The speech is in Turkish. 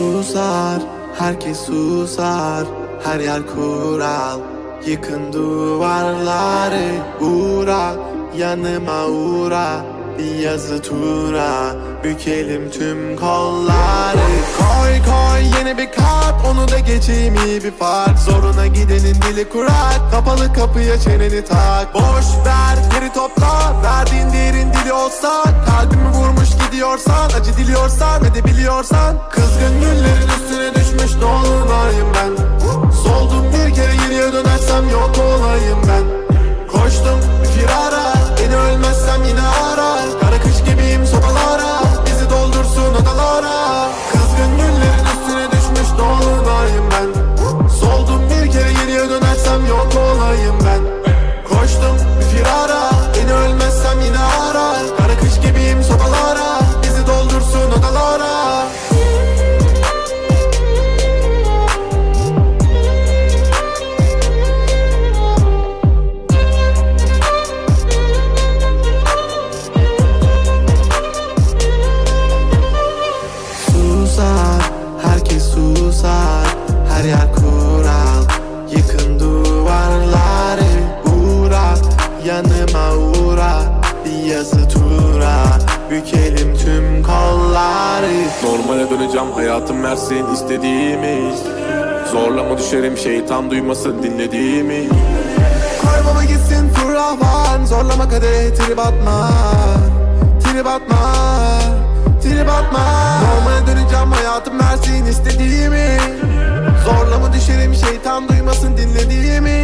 Susar, herkes susar, her yer kural. Yıkın duvarları, uğra, yanıma uğra. Bir yazı tura, bükelim tüm kolları. Koy koy yeni bir kart, onu da geçeyim iyi bir fark. Zoruna gidenin dili kurak, kapalı kapıya çeneni tak. Boş ver geri topla, verdiğin değerin dili olsa. Kalbimi vurmuş gidiyorsan, acı diliyorsan ve de biliyorsan. Kızgın güllerin üstüne düşmüş dolunayım ben. Soldum bir kere geriye dönersem yok olayım ben. Koştum firara, beni ölmezsem yine ara. Kara kış gibiyim sobalara, bizi doldursun odalara. Kızgın güllerin üstüne düşmüş dolunayım ben. Soldum bir kere geriye dönersem yok olayım ben. Koştum firara, beni ölmezsem yine ara. Kara kış gibiyim sobalara, bizi doldursun odalara. Herkes susar, her yer kural. Yıkın duvarları, uğra, yanıma uğra. Bir yazı tura, bükelim tüm kolları. Normale döneceğim, hayatım versin istediğimi. Zorlama düşerim, şeytan duymasın dinlediğimi. Koy baba gitsin fırlavan, zorlama kadeh trip atma. Trip atma, trip atma. Normale döneceğim, hayatım versin istediğimi. Zorlama düşerim, şeytan duymasın dinlediğimi.